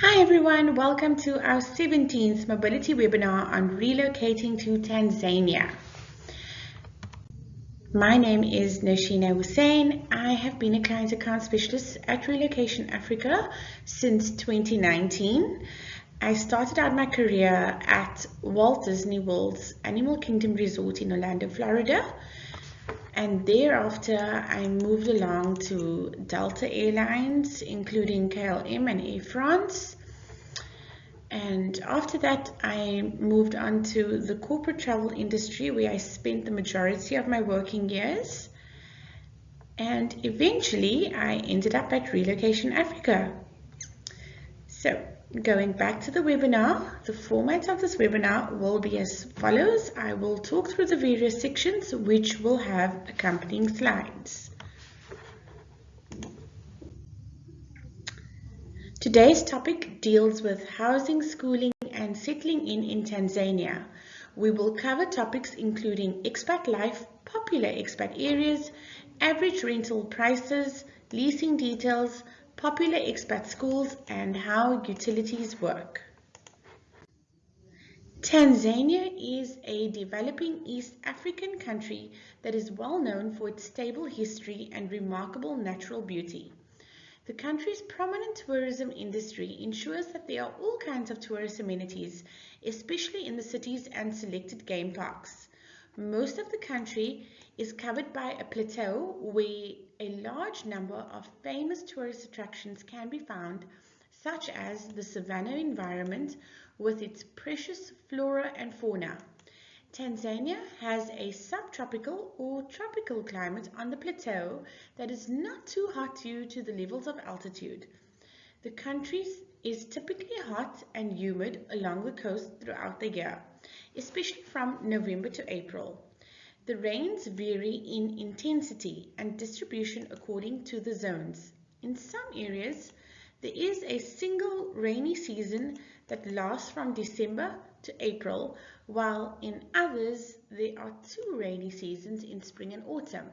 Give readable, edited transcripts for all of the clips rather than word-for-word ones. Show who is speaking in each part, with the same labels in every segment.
Speaker 1: Hi everyone, welcome to our 17th mobility webinar on relocating to Tanzania. My name is Noshina Hussein. I have been a client account specialist at Relocation Africa since 2019. I started out my career at Walt Disney World's Animal Kingdom Resort in Orlando, Florida. And thereafter, I moved along to Delta Airlines, including KLM and Air France. And after that, I moved on to the corporate travel industry where I spent the majority of my working years. And eventually, I ended up at Relocation Africa. So, going back to the webinar, the format of this webinar will be as follows. I will talk through the various sections which will have accompanying slides. Today's topic deals with housing, schooling, and settling in Tanzania. We will cover topics including expat life, popular expat areas, average rental prices, leasing details, popular expat schools, and how utilities work. Tanzania is a developing East African country that is well known for its stable history and remarkable natural beauty. The country's prominent tourism industry ensures that there are all kinds of tourist amenities, especially in the cities and selected game parks. Most of the country is covered by a plateau where a large number of famous tourist attractions can be found, such as the savanna environment with its precious flora and fauna. Tanzania has a subtropical or tropical climate on the plateau that is not too hot due to the levels of altitude. The country is typically hot and humid along the coast throughout the year, especially from November to April. The rains vary in intensity and distribution according to the zones. In some areas, there is a single rainy season that lasts from December to April, while in others there are two rainy seasons in spring and autumn.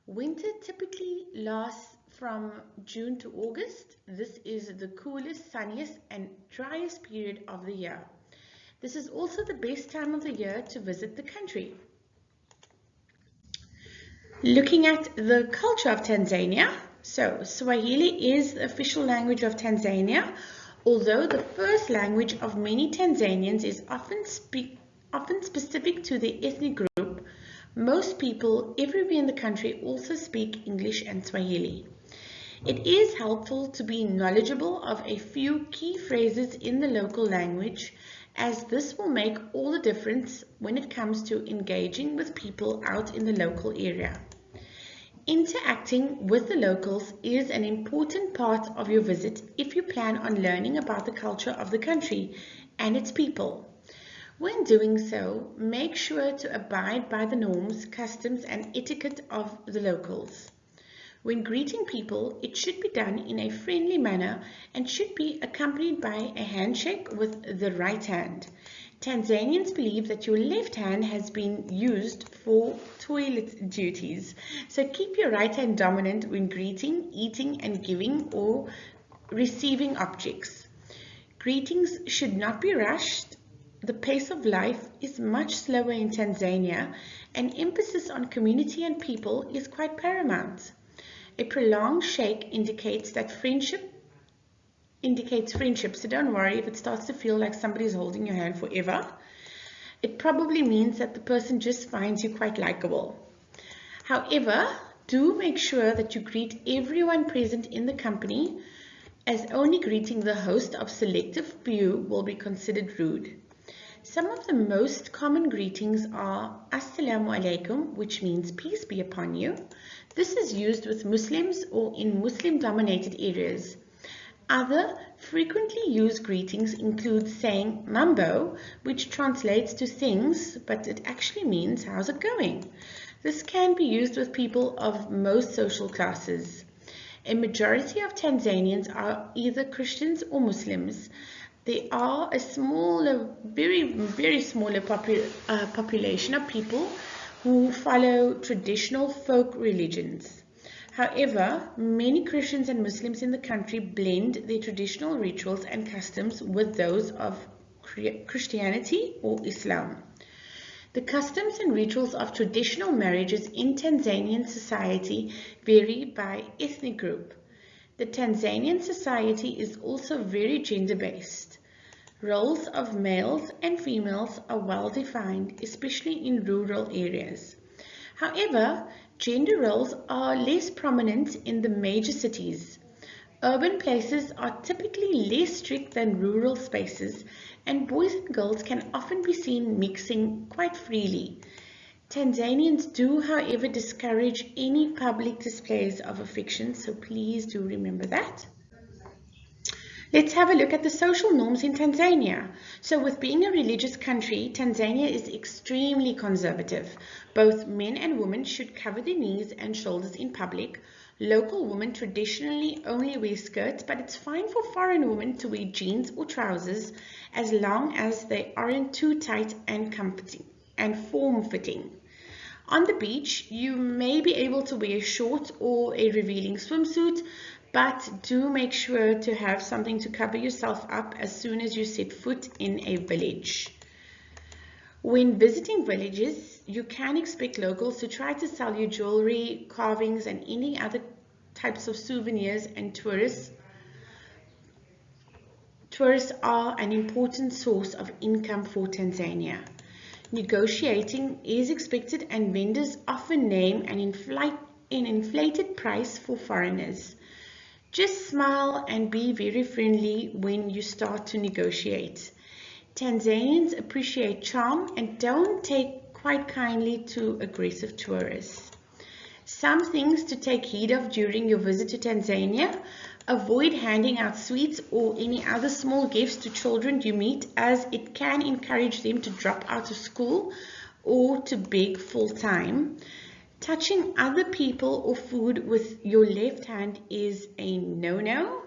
Speaker 1: Winter typically lasts from June to August. This is the coolest, sunniest, and driest period of the year. This is also the best time of the year to visit the country. Looking at the culture of Tanzania, so Swahili is the official language of Tanzania, although the first language of many Tanzanians is often specific to their ethnic group. Most people everywhere in the country also speak English and Swahili. It is helpful to be knowledgeable of a few key phrases in the local language, as this will make all the difference when it comes to engaging with people out in the local area. Interacting with the locals is an important part of your visit if you plan on learning about the culture of the country and its people. When doing so, make sure to abide by the norms, customs, and etiquette of the locals. When greeting people, it should be done in a friendly manner and should be accompanied by a handshake with the right hand. Tanzanians believe that your left hand has been used for toilet duties, so keep your right hand dominant when greeting, eating, and giving or receiving objects. Greetings should not be rushed. The pace of life is much slower in Tanzania, and emphasis on community and people is quite paramount. A prolonged shake indicates friendship, so don't worry if it starts to feel like somebody's holding your hand forever. It probably means that the person just finds you quite likable. However, do make sure that you greet everyone present in the company, as only greeting the host of selective few will be considered rude. Some of the most common greetings are Assalamu alaikum, which means peace be upon you. This is used with Muslims or in Muslim-dominated areas. Other frequently used greetings include saying mambo, which translates to things, but it actually means how's it going? This can be used with people of most social classes. A majority of Tanzanians are either Christians or Muslims. There are a smaller, very smaller population of people who follow traditional folk religions. However, many Christians and Muslims in the country blend their traditional rituals and customs with those of Christianity or Islam. The customs and rituals of traditional marriages in Tanzanian society vary by ethnic group. The Tanzanian society is also very gender-based. Roles of males and females are well defined, especially in rural areas. However, gender roles are less prominent in the major cities. Urban places are typically less strict than rural spaces, and boys and girls can often be seen mixing quite freely. Tanzanians do, however, discourage any public displays of affection, so please do remember that. Let's have a look at the social norms in Tanzania. So with being a religious country, Tanzania is extremely conservative. Both men and women should cover their knees and shoulders in public. Local women traditionally only wear skirts, but it's fine for foreign women to wear jeans or trousers as long as they aren't too tight and comforting and form-fitting. On the beach, you may be able to wear a short or a revealing swimsuit, but do make sure to have something to cover yourself up as soon as you set foot in a village. When visiting villages, you can expect locals to try to sell you jewelry, carvings, and any other types of souvenirs, and tourists are an important source of income for Tanzania. Negotiating is expected, and vendors often name an inflated price for foreigners. Just smile and be very friendly when you start to negotiate. Tanzanians appreciate charm and don't take quite kindly to aggressive tourists. Some things to take heed of during your visit to Tanzania: avoid handing out sweets or any other small gifts to children you meet, as it can encourage them to drop out of school or to beg full time. Touching other people or food with your left hand is a no-no.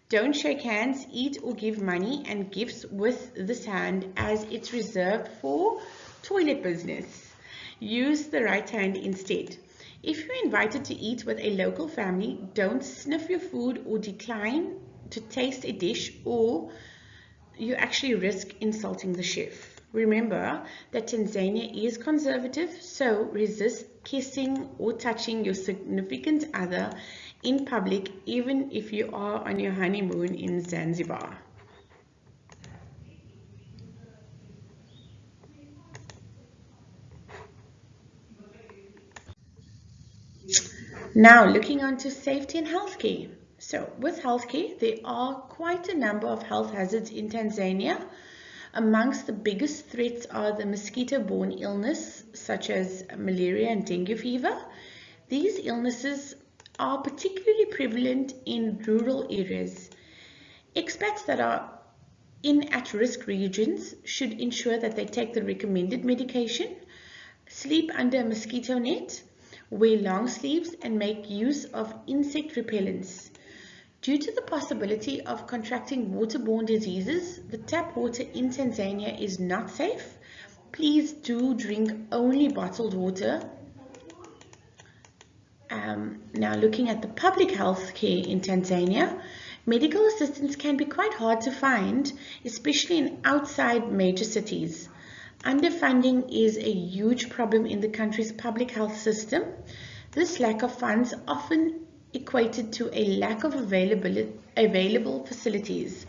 Speaker 1: Don't shake hands, eat or give money and gifts with this hand, as it's reserved for toilet business. Use the right hand instead. If you're invited to eat with a local family, don't sniff your food or decline to taste a dish, or you actually risk insulting the chef. Remember that Tanzania is conservative, so resist kissing or touching your significant other in public, even if you are on your honeymoon in Zanzibar. Now, looking on to safety and healthcare. So, with healthcare, there are quite a number of health hazards in Tanzania. Amongst the biggest threats are the mosquito-borne illness, such as malaria and dengue fever. These illnesses are particularly prevalent in rural areas. Expats that are in at-risk regions should ensure that they take the recommended medication, sleep under a mosquito net, wear long sleeves, and make use of insect repellents. Due to the possibility of contracting waterborne diseases, the tap water in Tanzania is not safe. Please do drink only bottled water. Now, looking at the public health care in Tanzania, medical assistance can be quite hard to find, especially in outside major cities. Underfunding is a huge problem in the country's public health system. This lack of funds often equated to a lack of available facilities,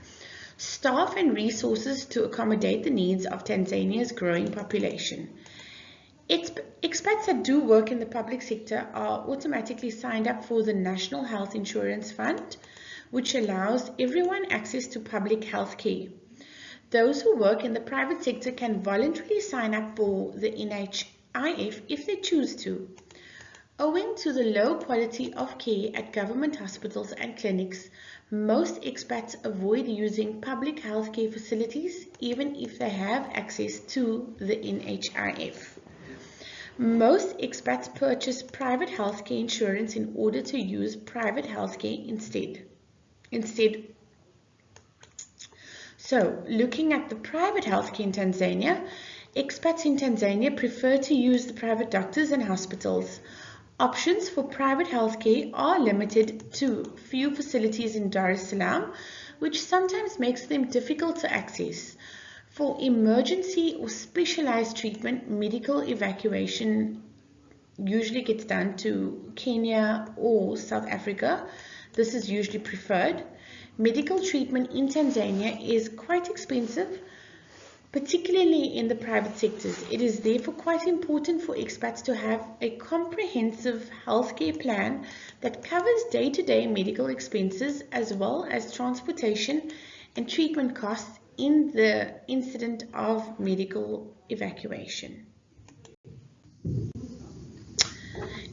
Speaker 1: staff and resources to accommodate the needs of Tanzania's growing population. Expats that do work in the public sector are automatically signed up for the National Health Insurance Fund, which allows everyone access to public health care. Those who work in the private sector can voluntarily sign up for the NHIF if they choose to. Owing to the low quality of care at government hospitals and clinics, most expats avoid using public healthcare facilities even if they have access to the NHIF. Most expats purchase private healthcare insurance in order to use private healthcare instead. So, looking at the private healthcare in Tanzania, expats in Tanzania prefer to use the private doctors and hospitals. Options for private healthcare are limited to few facilities in Dar es Salaam, which sometimes makes them difficult to access. For emergency or specialized treatment, medical evacuation usually gets done to Kenya or South Africa. This is usually preferred. Medical treatment in Tanzania is quite expensive, particularly in the private sectors. It is therefore quite important for expats to have a comprehensive healthcare plan that covers day-to-day medical expenses as well as transportation and treatment costs in the incident of medical evacuation.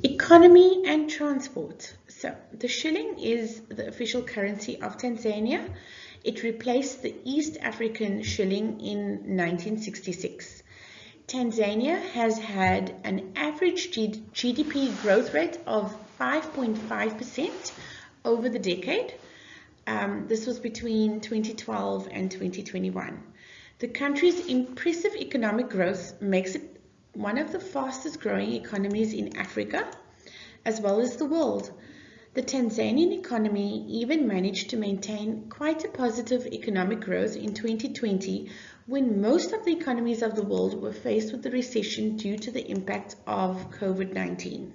Speaker 1: Economy and transport. So the shilling is the official currency of Tanzania. It replaced the East African shilling in 1966. Tanzania has had an average GDP growth rate of 5.5% over the decade. This was between 2012 and 2021. The country's impressive economic growth makes it one of the fastest growing economies in Africa as well as the world. The Tanzanian economy even managed to maintain quite a positive economic growth in 2020 when most of the economies of the world were faced with the recession due to the impact of COVID-19.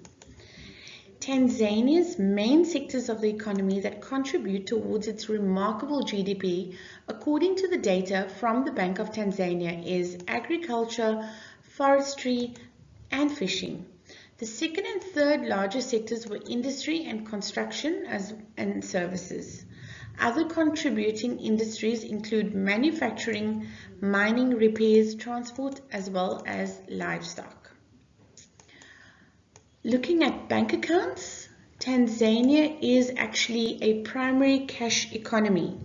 Speaker 1: Tanzania's main sectors of the economy that contribute towards its remarkable GDP, according to the data from the Bank of Tanzania, is agriculture, forestry, and fishing. The second and third largest sectors were industry and construction and services. Other contributing industries include manufacturing, mining, repairs, transport, as well as livestock. Looking at bank accounts, Tanzania is actually a primary cash economy.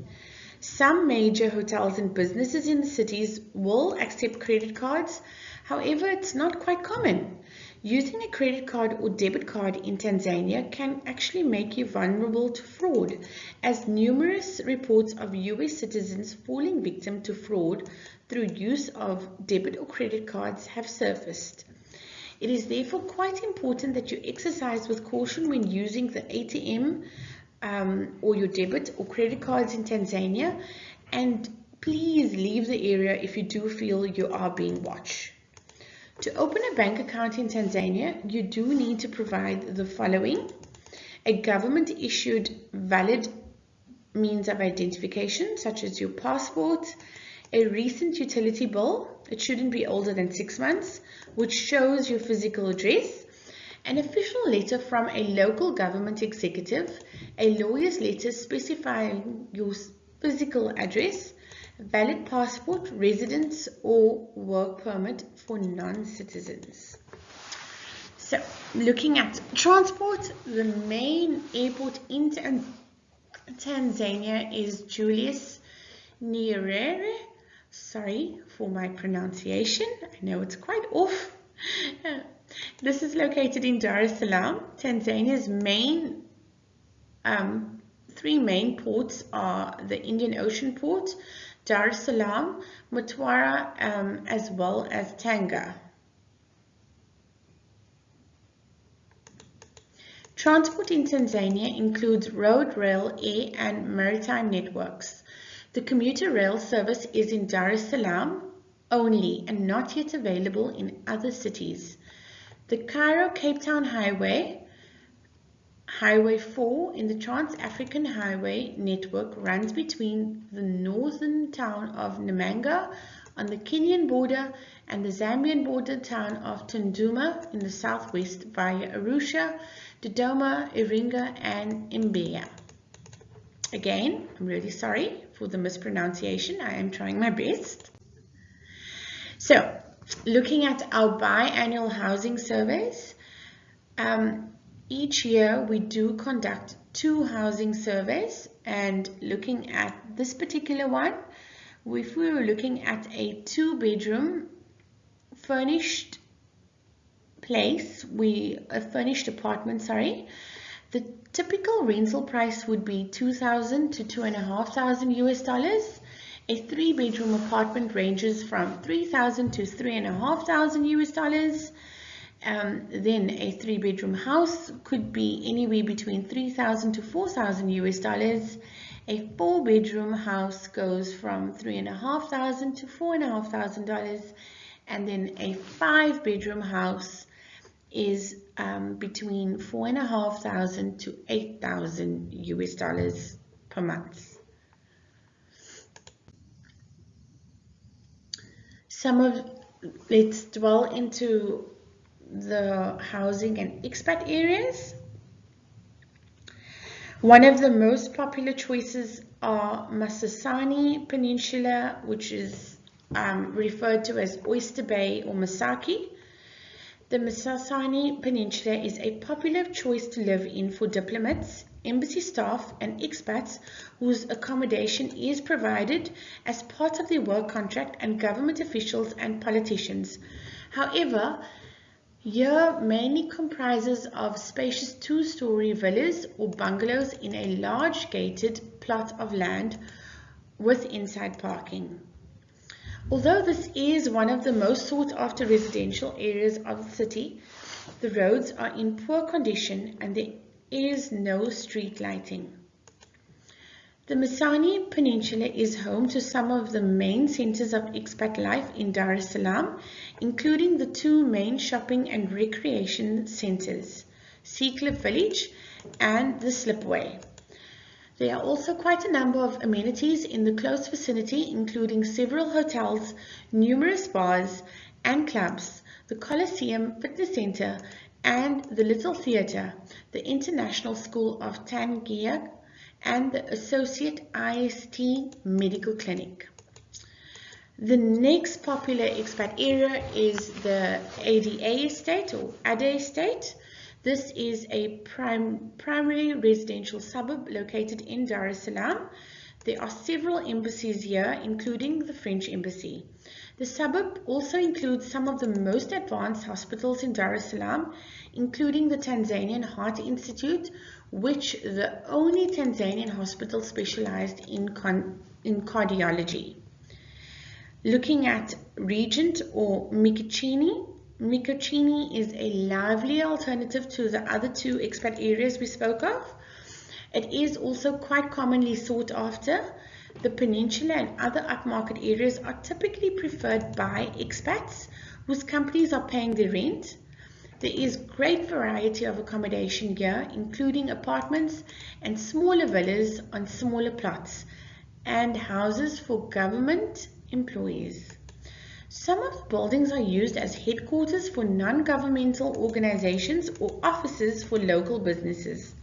Speaker 1: Some major hotels and businesses in the cities will accept credit cards. However, it's not quite common. Using a credit card or debit card in Tanzania can actually make you vulnerable to fraud, as numerous reports of US citizens falling victim to fraud through use of debit or credit cards have surfaced. It is therefore quite important that you exercise with caution when using the ATM or your debit or credit cards in Tanzania, and please leave the area if you do feel you are being watched. To open a bank account in Tanzania, you do need to provide the following: a government-issued valid means of identification, such as your passport, a recent utility bill, it shouldn't be older than 6 months, which shows your physical address, an official letter from a local government executive, a lawyer's letter specifying your physical address, valid passport, residence or work permit for non-citizens. So, looking at transport, the main airport in Tanzania is Julius Nyerere. Sorry for my pronunciation, I know it's quite off. This is located in Dar es Salaam. Tanzania's three main ports are the Indian Ocean port, Dar es Salaam, Mtwara, as well as Tanga. Transport in Tanzania includes road, rail, air, and maritime networks. The commuter rail service is in Dar es Salaam only and not yet available in other cities. The Cairo-Cape Town Highway, Highway 4 in the Trans-African Highway network, runs between the northern town of Namanga on the Kenyan border and the Zambian border town of Tunduma in the southwest via Arusha, Dodoma, Iringa, and Mbeya. Again, I'm really sorry for the mispronunciation. I am trying my best. So, looking at our biannual housing surveys, each year we do conduct 2 housing surveys, and looking at this particular one, if we were looking at a 2-bedroom furnished place, a furnished apartment, the typical rental price would be $2,000 to $2,500 US. A 3-bedroom apartment ranges from $3,000 to $3,500 US. Then a 3-bedroom house could be anywhere between $3,000 to $4,000. A 4-bedroom house goes from $3,500 to $4,500, and then a 5-bedroom house is between $4,500 to $8,000 per month. Let's dwell into the housing and expat areas. One of the most popular choices are Masasani Peninsula, which is referred to as Oyster Bay or Masaki. The Masasani Peninsula is a popular choice to live in for diplomats, embassy staff and expats whose accommodation is provided as part of their work contract, and government officials and politicians. However, here mainly comprises of spacious 2-story villas or bungalows in a large gated plot of land with inside parking. Although this is one of the most sought after residential areas of the city, the roads are in poor condition and there is no street lighting. The Masani Peninsula is home to some of the main centers of expat life in Dar es Salaam, including the 2 main shopping and recreation centers, Seacliff Village and the Slipway. There are also quite a number of amenities in the close vicinity, including several hotels, numerous bars and clubs, the Coliseum Fitness Center and the Little Theatre, the International School of Tanzania, and the Associate IST Medical Clinic. The next popular expat area is the ADA Estate or ADA Estate. This is a primary residential suburb located in Dar es Salaam. There are several embassies here, including the French Embassy. The suburb also includes some of the most advanced hospitals in Dar es Salaam, including the Tanzanian Heart Institute, which is the only Tanzanian hospital specialized in cardiology. Looking at Regent or Mikocheni, Mikocheni is a lively alternative to the other 2 expat areas we spoke of. It is also quite commonly sought after. The peninsula and other upmarket areas are typically preferred by expats whose companies are paying their rent. There is great variety of accommodation here, including apartments and smaller villas on smaller plots and houses for government employees. Some of the buildings are used as headquarters for non-governmental organizations or offices for local businesses.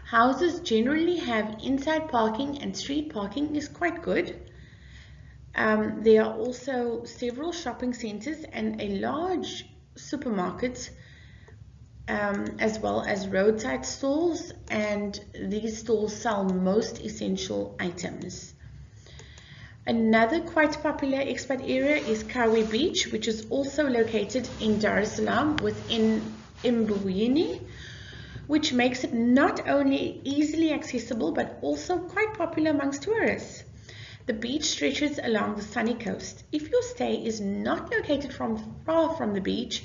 Speaker 1: Houses generally have inside parking and street parking is quite good. There are also several shopping centers and a large supermarket, as well as roadside stalls, and these stalls sell most essential items. Another quite popular expat area is Kawe Beach, which is also located in Dar es Salaam within Mbuyini, which makes it not only easily accessible but also quite popular amongst tourists. The beach stretches along the sunny coast. If your stay is not located far from the beach,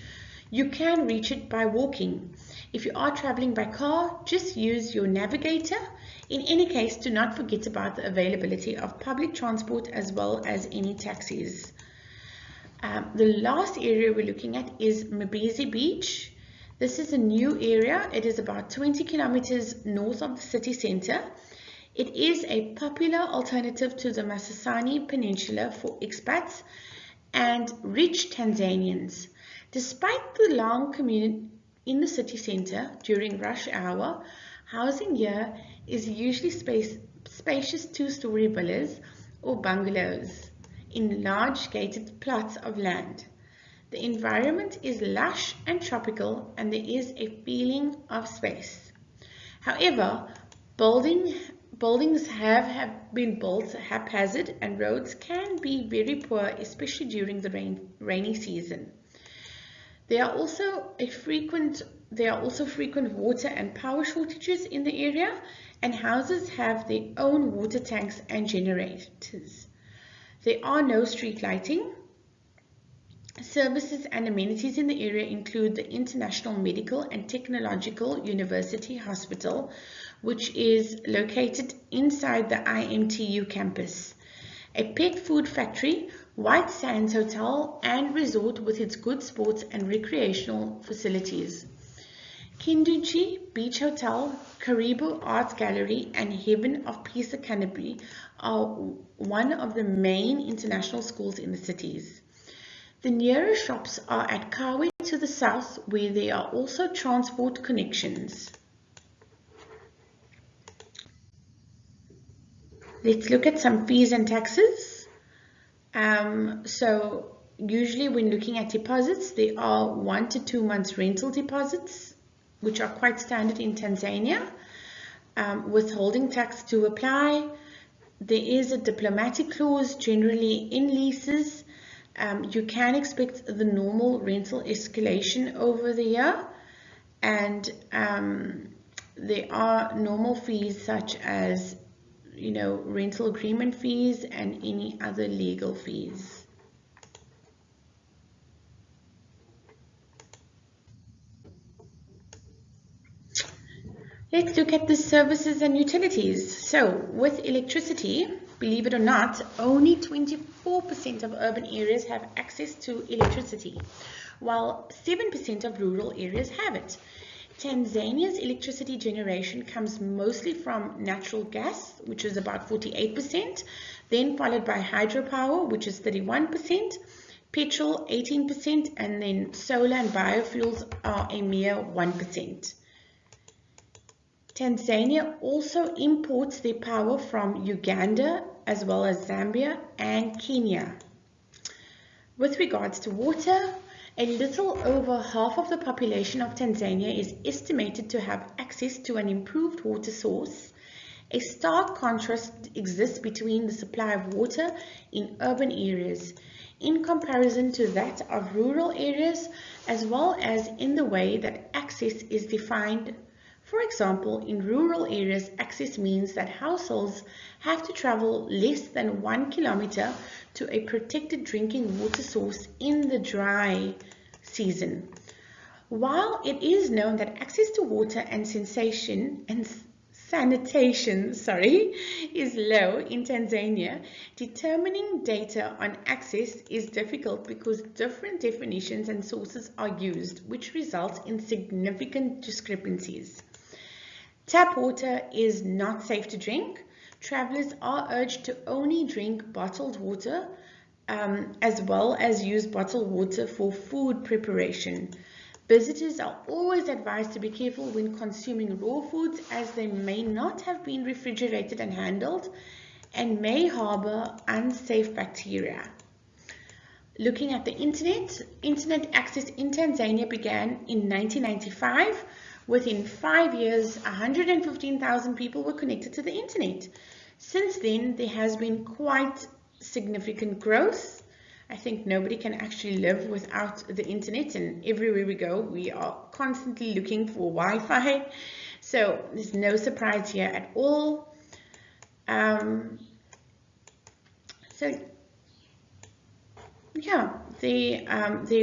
Speaker 1: you can reach it by walking. If you are traveling by car, just use your navigator. In any case, do not forget about the availability of public transport as well as any taxis. The last area we're looking at is Mbezi Beach. This is a new area. It is about 20 kilometers north of the city center. It is a popular alternative to the Masasani Peninsula for expats and rich Tanzanians. Despite the long commute in the city center during rush hour, housing here is usually spacious 2-story villas or bungalows in large gated plots of land. The environment is lush and tropical and there is a feeling of space. However, buildings have been built haphazard and roads can be very poor, especially during the rainy season. There are also frequent water and power shortages in the area, and houses have their own water tanks and generators. There are no street lighting. Services and amenities in the area include the International Medical and Technological University Hospital, which is located inside the IMTU campus, a pet food factory, White Sands Hotel and Resort with its good sports and recreational facilities. Kinduchi Beach Hotel, Karibu Arts Gallery and Heaven of Peace Academy are one of the main international schools in the cities. The nearest shops are at Kawe to the south, where there are also transport connections. Let's look at some fees and taxes. So usually when looking at deposits, there are 1 to 2 months rental deposits, which are quite standard in Tanzania. Withholding tax to apply. There is a diplomatic clause generally in leases. You can expect the normal rental escalation over the year, and there are normal fees such as, rental agreement fees and any other legal fees. Let's look at the services and utilities. So with electricity, believe it or not, only 24% of urban areas have access to electricity, while 7% of rural areas have it. Tanzania's electricity generation comes mostly from natural gas, which is about 48%, then followed by hydropower, which is 31%, petrol 18%, and then solar and biofuels are a mere 1%. Tanzania also imports their power from Uganda as well as Zambia and Kenya. With regards to water, a little over half of the population of Tanzania is estimated to have access to an improved water source. A stark contrast exists between the supply of water in urban areas in comparison to that of rural areas, as well as in the way that access is defined. For example, in rural areas, access means that households have to travel less than 1 kilometer to a protected drinking water source in the dry season. While it is known that access to water and sanitation is low in Tanzania, determining data on access is difficult because different definitions and sources are used, which results in significant discrepancies. Tap water is not safe to drink. Travelers are urged to only drink bottled water, as well as use bottled water for food preparation. Visitors are always advised to be careful when consuming raw foods, as they may not have been refrigerated and handled and may harbor unsafe bacteria. Looking at the internet access in Tanzania began in 1995. Within 5 years, 115,000 people were connected to the internet. Since then, there has been quite significant growth. I think nobody can actually live without the internet, and everywhere we go, we are constantly looking for Wi-Fi. So there's no surprise here at all. There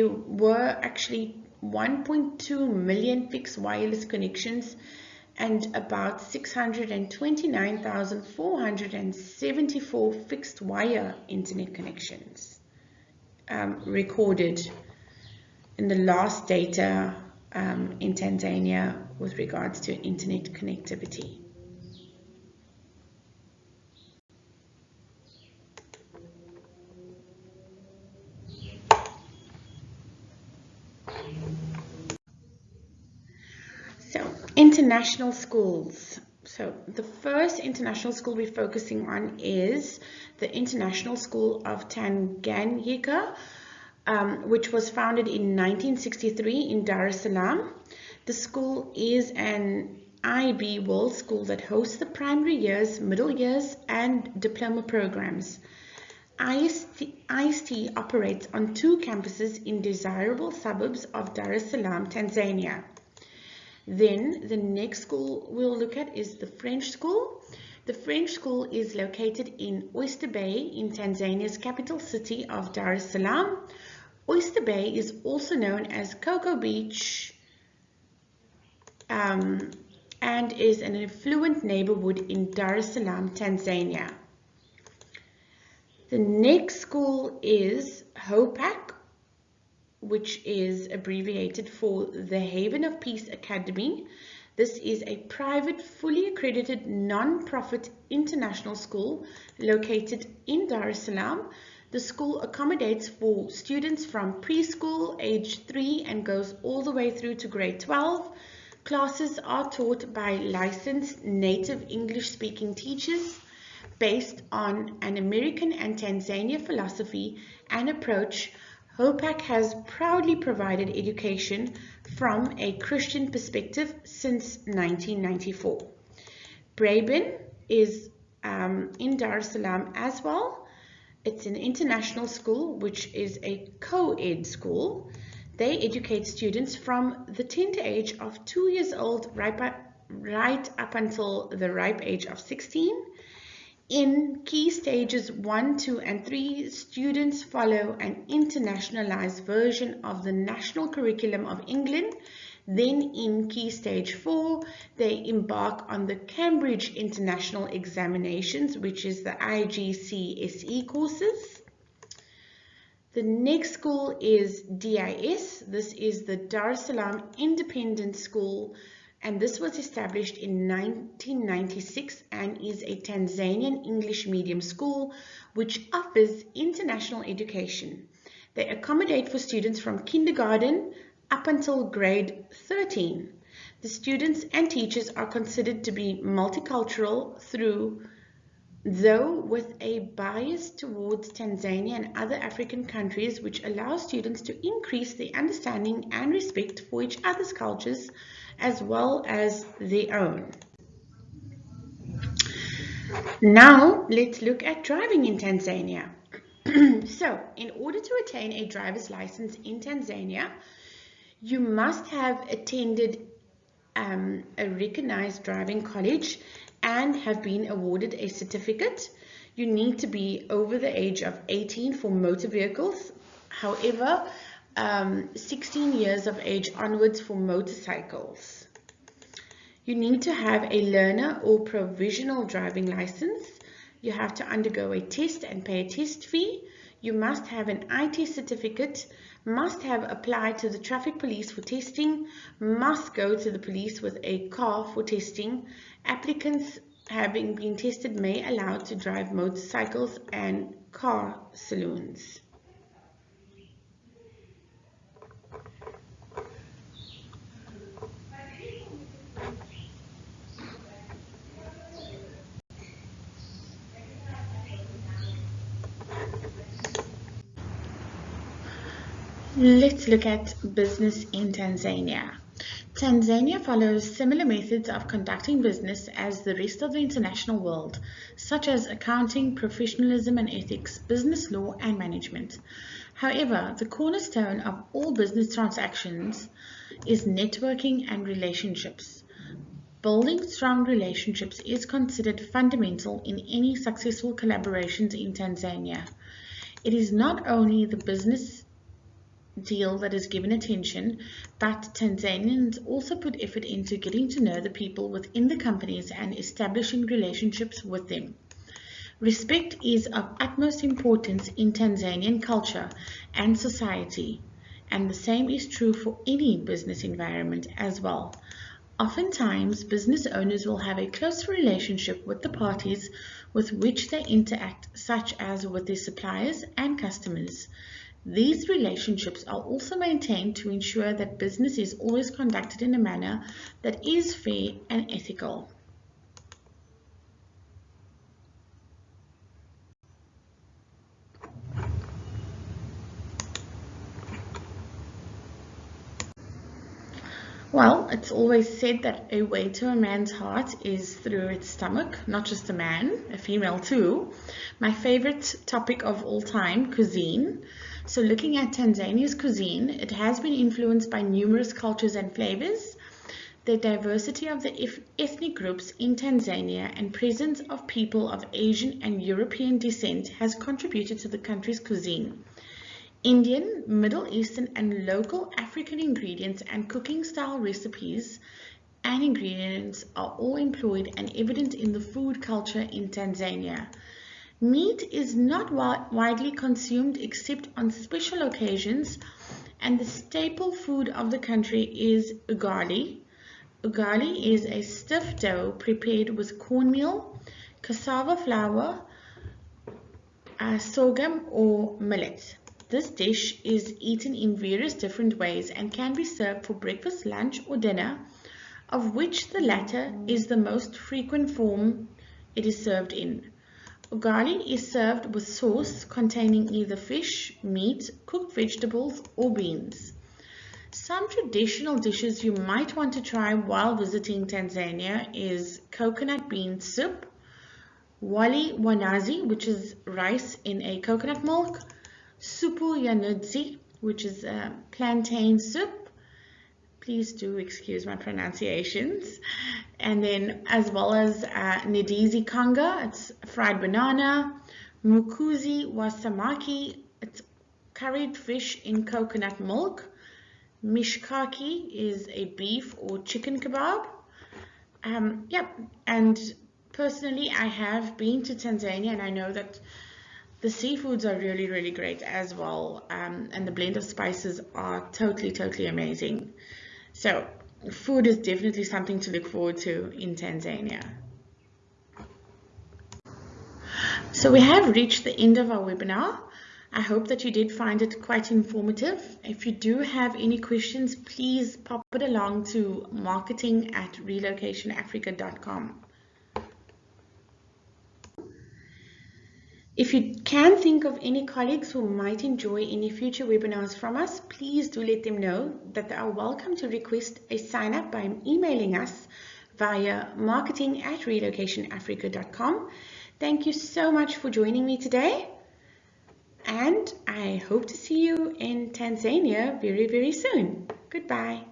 Speaker 1: were actually 1.2 million fixed wireless connections and about 629,474 fixed wire internet connections recorded in the last data in Tanzania with regards to internet connectivity. So, international schools. So, the first international school we're focusing on is the International School of Tanganyika, which was founded in 1963 in Dar es Salaam. The school is an IB World School that hosts the primary years, middle years, and diploma programs. IST operates on 2 campuses in desirable suburbs of Dar es Salaam, Tanzania. Then the next school we'll look at is the French School. The French School is located in Oyster Bay in Tanzania's capital city of Dar es Salaam. Oyster Bay is also known as Cocoa Beach and is an affluent neighborhood in Dar es Salaam, Tanzania. The next school is HOPAC, which is abbreviated for the Haven of Peace Academy. This is a private, fully accredited, non-profit international school located in Dar es Salaam. The school accommodates for students from preschool, age 3, and goes all the way through to grade 12. Classes are taught by licensed native English-speaking teachers based on an American and Tanzania philosophy and approach. HOPAC has proudly provided education from a Christian perspective since 1994. Braben is in Dar es Salaam as well. It's an international school, which is a co-ed school. They educate students from the tender age of 2 years old right up until the ripe age of 16. In key stages 1, 2, and 3, students follow an internationalized version of the national curriculum of England. Then in key stage 4, they embark on the Cambridge International Examinations, which is the IGCSE courses. The next school is DIS. This is the Dar es Salaam Independent School, and this was established in 1996 and is a Tanzanian English medium school which offers international education. They accommodate for students from kindergarten up until grade 13. The students and teachers are considered to be multicultural, though with a bias towards Tanzania and other African countries, which allows students to increase their understanding and respect for each other's cultures as well as their own. Now let's look at driving in Tanzania. So, in order to attain a driver's license in Tanzania, you must have attended a recognized driving college and have been awarded a certificate. You need to be over the age of 18 for motor vehicles. However, 16 years of age onwards for motorcycles. You need to have a learner or provisional driving license. You have to undergo a test and pay a test fee. You must have an IT certificate, must have applied to the traffic police for testing, must go to the police with a car for testing. Applicants having been tested may allow to drive motorcycles and car saloons. Let's look at business in Tanzania. Tanzania follows similar methods of conducting business as the rest of the international world, such as accounting, professionalism and ethics, business law and management. However, the cornerstone of all business transactions is networking and relationships. Building strong relationships is considered fundamental in any successful collaborations in Tanzania. It is not only the business deal that is given attention, but Tanzanians also put effort into getting to know the people within the companies and establishing relationships with them. Respect is of utmost importance in Tanzanian culture and society, and the same is true for any business environment as well. Oftentimes, business owners will have a close relationship with the parties with which they interact, such as with their suppliers and customers. These relationships are also maintained to ensure that business is always conducted in a manner that is fair and ethical. Well, it's always said that a way to a man's heart is through its stomach, not just a man, a female too. My favorite topic of all time, cuisine. So looking at Tanzania's cuisine, it has been influenced by numerous cultures and flavors. The diversity of the ethnic groups in Tanzania and presence of people of Asian and European descent has contributed to the country's cuisine. Indian, Middle Eastern, and local African ingredients and cooking style recipes and ingredients are all employed and evident in the food culture in Tanzania. Meat is not widely consumed except on special occasions, and the staple food of the country is ugali. Ugali is a stiff dough prepared with cornmeal, cassava flour, sorghum, or millet. This dish is eaten in various different ways and can be served for breakfast, lunch, or dinner, of which the latter is the most frequent form it is served in. Ugali is served with sauce containing either fish, meat, cooked vegetables, or beans. Some traditional dishes you might want to try while visiting Tanzania is coconut bean soup, wali wanazi, which is rice in a coconut milk, supu ya nudzi, which is a plantain soup. Please do excuse my pronunciations. And then as well as ndizi kanga, it's fried banana, mukuzi wa samaki, it's curried fish in coconut milk, mishkaki is a beef or chicken kebab. And personally I have been to Tanzania and I know that the seafoods are really, really great as well, and the blend of spices are totally amazing. So food is definitely something to look forward to in Tanzania. So we have reached the end of our webinar. I hope that you did find it quite informative. If you do have any questions, please pop it along to marketing@relocationafrica.com. If you can think of any colleagues who might enjoy any future webinars from us, please do let them know that they are welcome to request a sign up by emailing us via marketing@relocationafrica.com. Thank you so much for joining me today, and I hope to see you in Tanzania very, very soon. Goodbye.